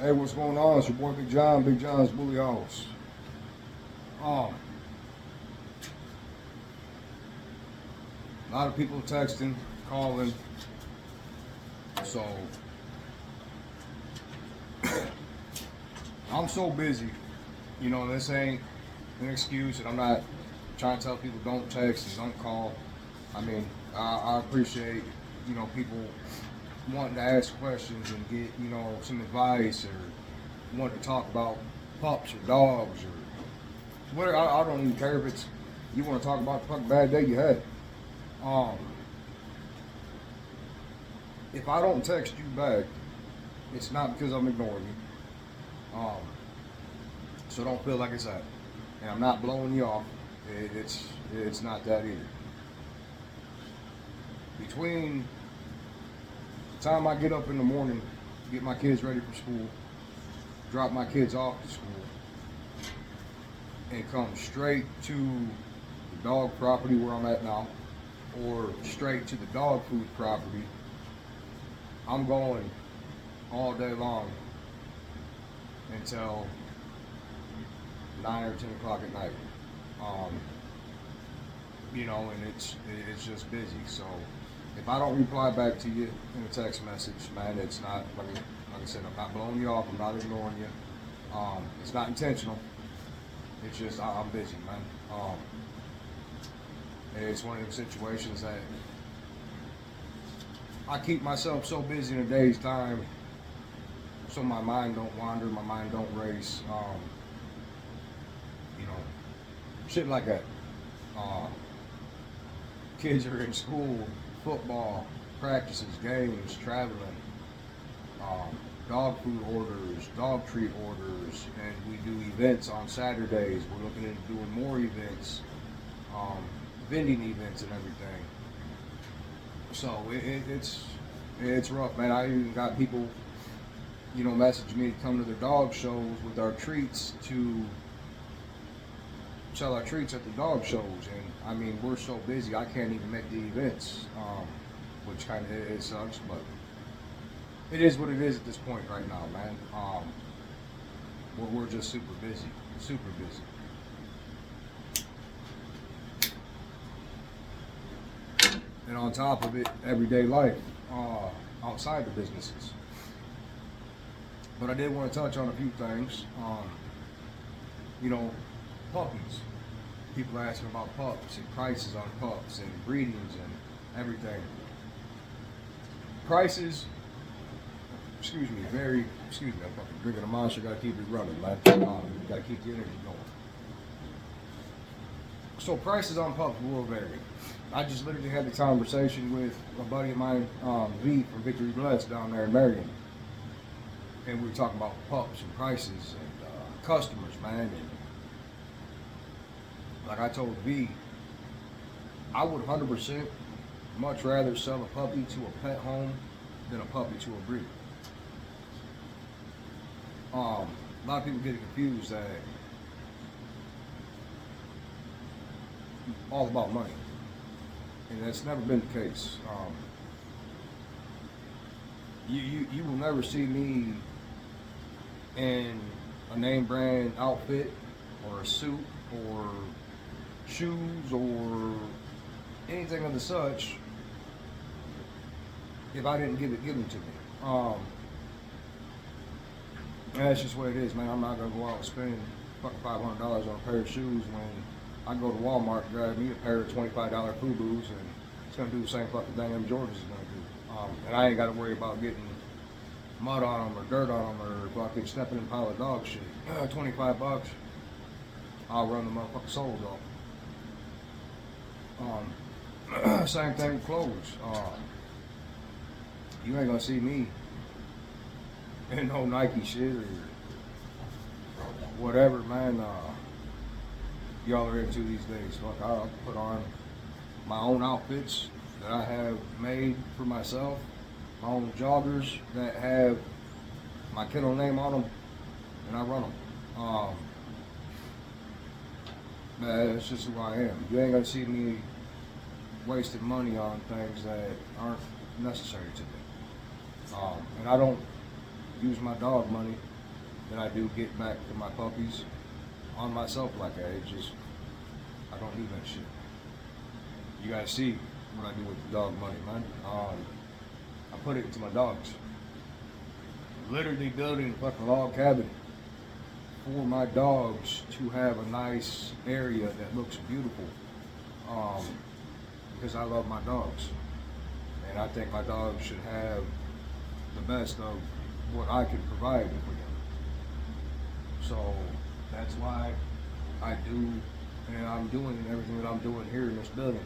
Hey, what's going on? It's your boy Big John, Big John's Bully House. Um, a lot of people texting, calling, so I'm so busy. You know, this ain't an excuse, and I'm not trying to tell people don't text and don't call. I mean, I appreciate, people wanting to ask questions and get, some advice or want to talk about pups or dogs or whatever. I don't even care if it's you want to talk about the fucking bad day you had. Um, if I don't text you back, it's not because I'm ignoring you. So don't feel like it's that. And I'm not blowing you off. It's not that either. Between the time I get up in the morning, get my kids ready for school, drop my kids off to school, and come straight to the dog property where I'm at now, or straight to the dog food property, I'm going all day long until 9 or 10 o'clock at night. And it's just busy. So if I don't reply back to you in a text message, man, it's not like I said, I'm not blowing you off, I'm not ignoring you. It's not intentional. It's just I'm busy, man. And it's one of those situations that I keep myself so busy in a day's time, so my mind don't wander, my mind don't race. Shit like that. Kids are in school, football, practices, games, traveling, dog food orders, dog treat orders, and we do events on Saturdays. We're looking into doing more events, vending events and everything. So it's rough, man. I even got people, message me to come to the dog shows with our treats to sell our treats at the dog shows, and I mean we're so busy I can't even make the events, which kind of it sucks, but it is what it is at this point right now, man. We're just super busy, super busy. And on top of it, everyday life outside the businesses. But I did want to touch on a few things. Puppies. People asking about pups and prices on pups and breedings and everything. Prices, I'm fucking drinking a monster, gotta keep it running, man. Gotta keep the energy going. So prices on pups will vary. I just literally had the conversation with a buddy of mine, V from Victory Bless down there in Marion. And we were talking about pups and prices and customers, man. And like I told V, I would 100% much rather sell a puppy to a pet home than a puppy to a breeder. A lot of people get confused that all about money, and that's never been the case. You will never see me in a name brand outfit or a suit or shoes or anything of the such if I didn't give them to me. And that's just what it is, man. I'm not gonna go out and spend fucking $500 on a pair of shoes when I go to Walmart and grab me a pair of $25 FUBUs and it's gonna do the same fucking thing them Jordans is gonna do. And I ain't gotta worry about getting mud on them or dirt on them or fucking stepping in a pile of dog shit. $25, I'll run the motherfucking soles off. Same thing with clothes. You ain't gonna see me in no Nike shit or whatever, man. Y'all are into these days. Fuck, I'll put on my own outfits that I have made for myself, my own joggers that have my kennel name on them, and I run them. That's just who I am. You ain't gonna see me wasting money on things that aren't necessary to me. And I don't use my dog money that I do get back to my puppies on myself like that. It's just, I don't do that shit. You guys see what I do with the dog money, man. I put it into my dogs. Literally building a fucking log cabin for my dogs to have a nice area that looks beautiful. Because I love my dogs. And I think my dogs should have the best of what I can provide for them. So that's why I do, and I'm doing everything that I'm doing here in this building.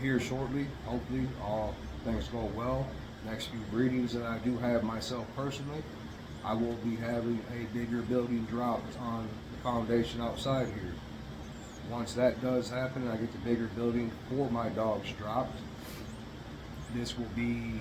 Here shortly, hopefully, all things go well. Next few breedings that I do have myself personally, I will be having a bigger building dropped on the foundation outside here. Once that does happen, I get the bigger building for my dogs dropped. This will be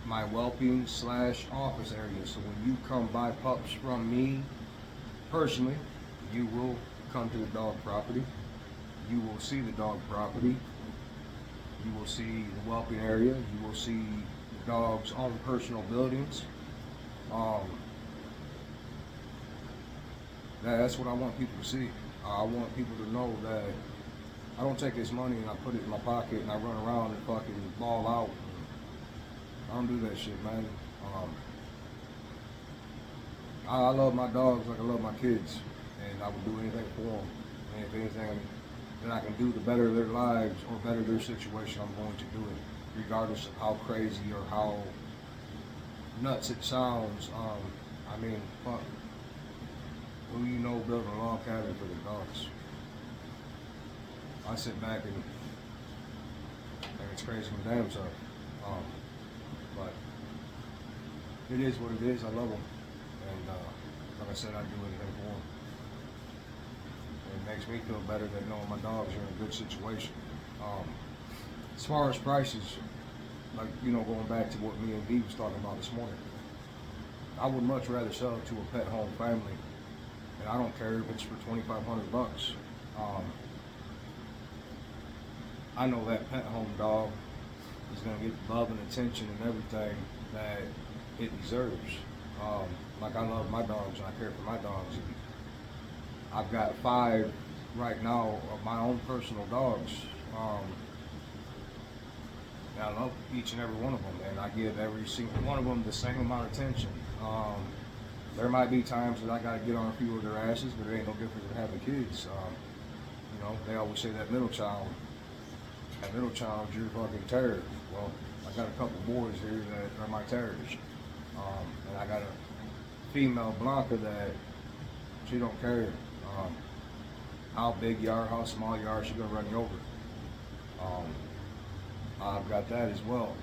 my whelping / office area. So when you come buy pups from me personally, you will come to the dog property. You will see the dog property. You will see the whelping area. You will see the dog's own personal buildings. That's what I want people to see. I want people to know that I don't take this money and I put it in my pocket and I run around and fucking ball out. I don't do that shit, man. I love my dogs like I love my kids, and I would do anything for them. And if anything that I can do to better their lives or better their situation, I'm going to do it, regardless of how crazy or how nuts it sounds. I mean, fuck. Who you know building a log cabin for the dogs? I sit back and think it's crazy from damn self. But it is what it is. I love them, and like I said, I do anything for them. It makes me feel better that knowing my dogs are in a good situation. As far as prices, like, you know, going back to what me and B was talking about this morning, I would much rather sell it to a pet home family, and I don't care if it's for $2,500. I know that pet home dog is going to get the love and attention and everything that it deserves. Like, I love my dogs and I care for my dogs. I've got 5 right now of my own personal dogs. And I love each and every one of them, and I give every single one of them the same amount of attention. There might be times that I got to get on a few of their asses, but it ain't no different than having kids. You know, they always say that middle child, you're fucking terror. Well, I got a couple boys here that are my terrors. And I got a female Blanca that she don't care how big you are, how small you are, she's gonna run you over. I've got that as well.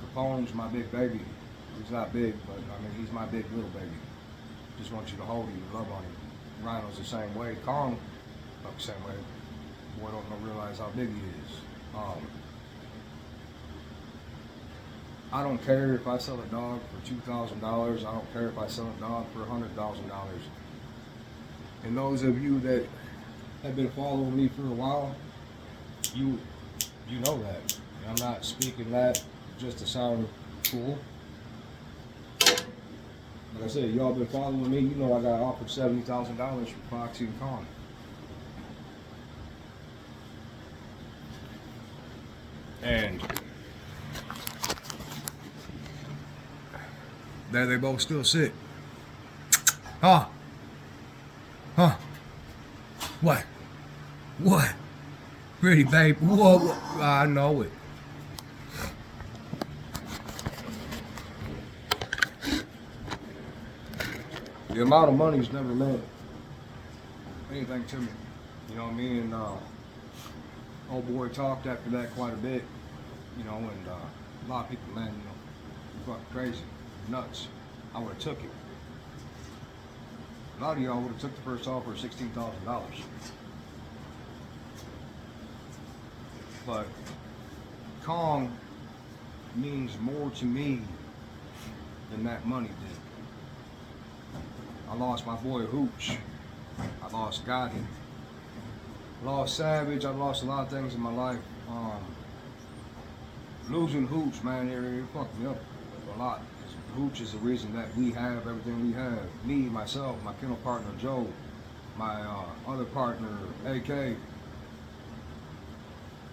Capone's my big baby. He's not big, but I mean, he's my big little baby. Just wants you to hold him and love on him. Rhino's the same way. Kong, not the same way. Boy don't realize how big he is. I don't care if I sell a dog for $2,000. I don't care if I sell a dog for $100,000. And those of you that have been following me for a while, you know that. And I'm not speaking that just to sound cool. Like I said, y'all been following me. You know I got offered $70,000 for Foxy and Kong. And there they both still sit. Huh? Huh? What? What? Pretty babe. Whoa. I know it. The amount of money's never meant anything to me. You know what I mean? And old boy talked after that quite a bit. You know, and a lot of people, man, you know, you're fucking crazy, nuts. I would have took it. A lot of y'all would have took the first offer of $16,000. But Kong means more to me than that money did. I lost my boy Hooch. I lost Gotti. I lost Savage. I lost a lot of things in my life. Losing Hooch, man, it fucked me up. a lot. Hooch is the reason that we have everything we have. Me, myself, my kennel partner Joe, my other partner AK,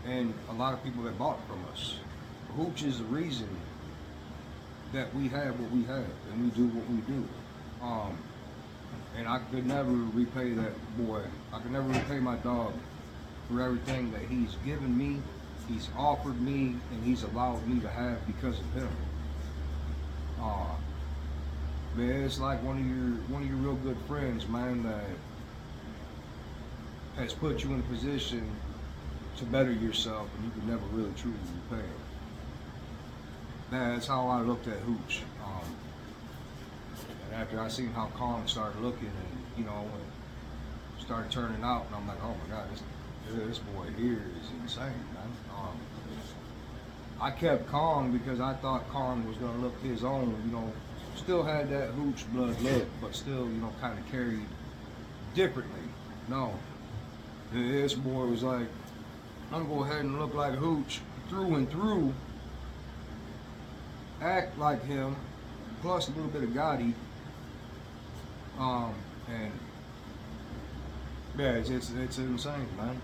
and a lot of people that bought from us. Hooch is the reason that we have what we have and we do what we do. And I could never repay that boy. I could never repay my dog for everything that he's given me, he's offered me, and he's allowed me to have because of him. Man, it's like one of your real good friends, man, that has put you in a position to better yourself, and you can never really truly repay it. That's how I looked at Hooch. And after I seen how Kong started looking, and started turning out, and I'm like, oh my God, this boy here is insane, man. I kept Kong because I thought Kong was gonna look his own, still had that Hooch blood look, but still, kind of carried differently. No, this boy was like, I'm gonna go ahead and look like Hooch through and through, act like him, plus a little bit of Gotti, and yeah, it's insane, man.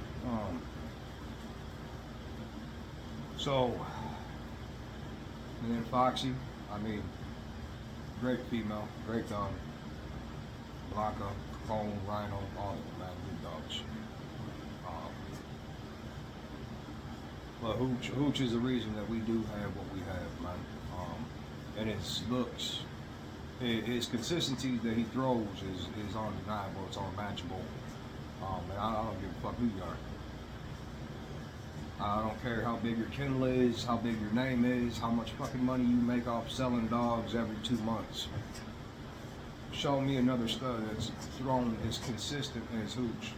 So, and then Foxy, I mean, great female, great dog. Blanca, Capone, Rhino, all of them, man, good dogs. But Hooch is the reason that we do have what we have, man. And his looks, his consistency that he throws is undeniable, it's unmatchable. And I don't give a fuck who you are. I don't care how big your kennel is, how big your name is, how much fucking money you make off selling dogs every 2 months. Show me another stud that's thrown as consistent as Hooch,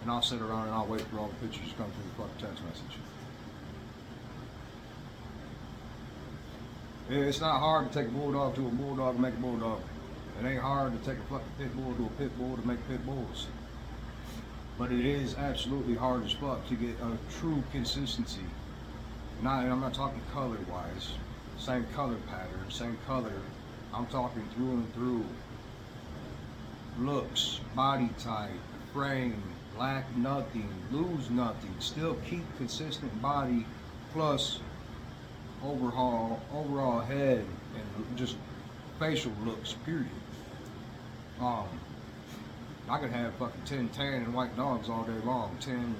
and I'll sit around and I'll wait for all the pictures to come through the fucking text message. It's not hard to take a bulldog to a bulldog and make a bulldog. It ain't hard to take a fucking pit bull to a pit bull to make pit bulls. But it is absolutely hard as fuck to get a true consistency. I'm not talking color wise, same color pattern, same color. I'm talking through and through. Looks, body type, frame, lack nothing, lose nothing, still keep consistent body, plus overall head, and just facial looks, period. I could have fucking 10 tan and white dogs all day long, 10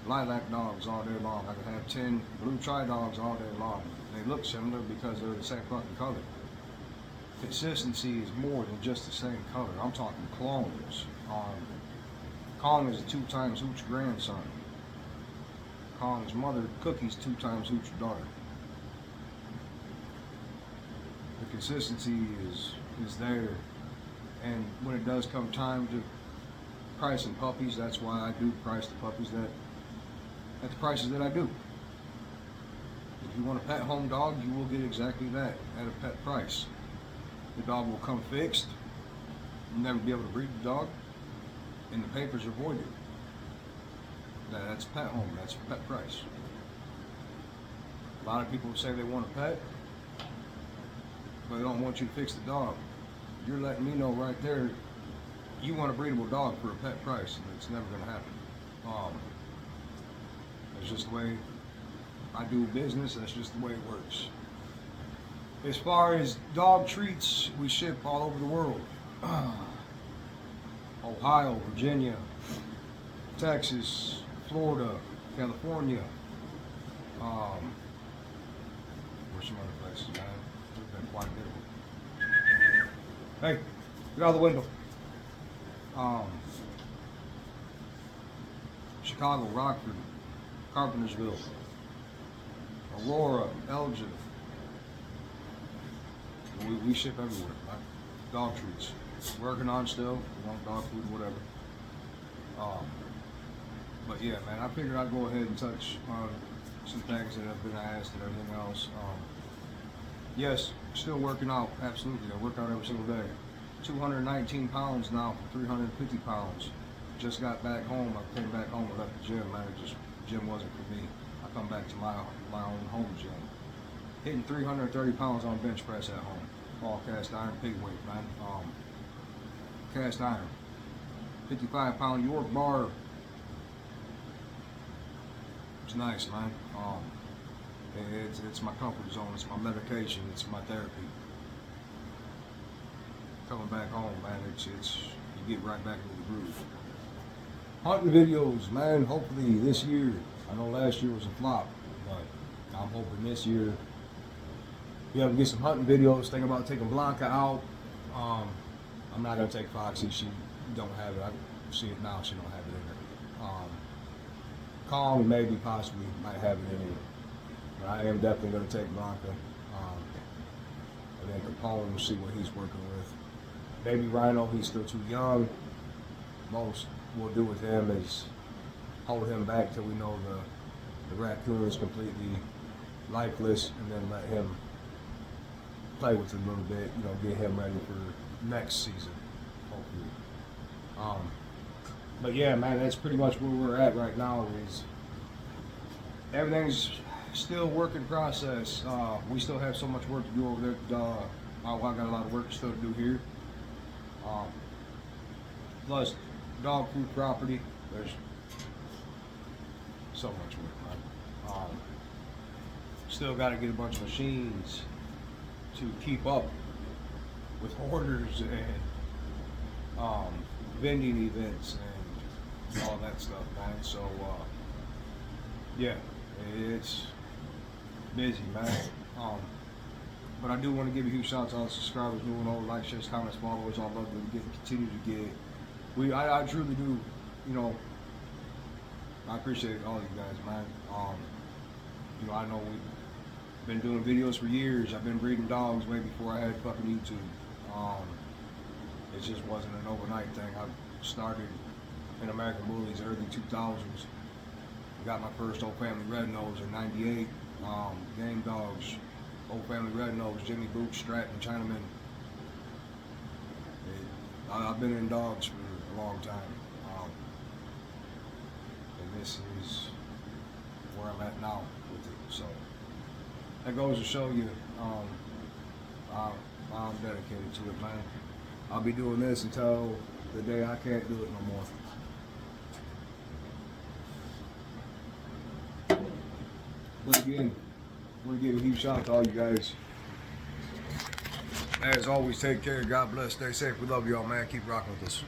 lilac dogs all day long. I could have 10 blue tri-dogs all day long. They look similar because they're the same fucking color. Consistency is more than just the same color. I'm talking clones. Kong is a 2 times Hooch grandson. Kong's mother, Cookie's 2 times Hooch daughter. The consistency is there. And when it does come time to pricing puppies, that's why I do price the puppies at the prices that I do. If you want a pet home dog, you will get exactly that at a pet price. The dog will come fixed. You'll never be able to breed the dog, and the papers are voided. That's pet home. That's pet price. A lot of people say they want a pet, but they don't want you to fix the dog. You're letting me know right there, you want a breedable dog for a pet price, and it's never going to happen. That's just the way I do business. That's just the way it works. As far as dog treats, we ship all over the world. Ohio, Virginia, Texas, Florida, California. Where's some other places, man? There's been quite a bit of them. Hey, get out of the window. Chicago, Rockford, Carpentersville, Aurora, Elgin. We ship everywhere, right? Dog treats. Working on still, dog food, whatever. But yeah, man, I figured I'd go ahead and touch on some things that have been asked and everything else. Yes, still working out, absolutely. I work out every single day. 219 pounds now from 350 pounds. Just got back home. I came back home and left the gym, man. Gym wasn't for me. I come back to my own home gym. hitting 330 pounds on bench press at home. All cast iron, pig weight, man. Cast iron. 55-pound York bar. It's nice, man. It's my comfort zone. It's my medication. It's my therapy. Coming back home, man. It's you get right back into the groove. Hunting videos, man. Hopefully this year. I know last year was a flop, but I'm hoping this year be able to get some hunting videos. Thinking about taking Blanca out. I'm not gonna take Foxy. She don't have it. I see it now. She don't have it in her. Kong maybe possibly might have it in her. But I am definitely gonna take Blanca. And then Capone, we'll see what he's working with. Baby Rhino, he's still too young. Most we'll do with him is hold him back till we know the raccoon is completely lifeless, and then let him play with it a little bit, you know, get him ready for next season, hopefully. But yeah, man, that's pretty much where we're at right now. Is everything's still work in process. We still have so much work to do over there. I got a lot of work still to do here. Plus, dog food property. There's so much work, man. Still got to get a bunch of machines to keep up with orders and vending events and all that stuff, man. So, yeah, it's busy, man. But I do want to give a huge shout out to all the subscribers, new and old, like, shares, comments, followers. All love to continue to get. I truly do, you know. I appreciate all you guys, man. You know, I know we've been doing videos for years. I've been breeding dogs way before I had fucking YouTube. It just wasn't an overnight thing. I started in American Bullies early 2000s. Got my first Old Family Red Nose in '98. Game dogs, Old Family Red Nose, Jimmy Boots, Stratton, Chinaman. I've been in dogs for a long time. And this is where I'm at now with it. So that goes to show you I'm dedicated to it, man. I'll be doing this until the day I can't do it no more. But again, I want to give a huge shout out to all you guys. As always, take care. God bless. Stay safe. We love y'all, man. Keep rocking with us.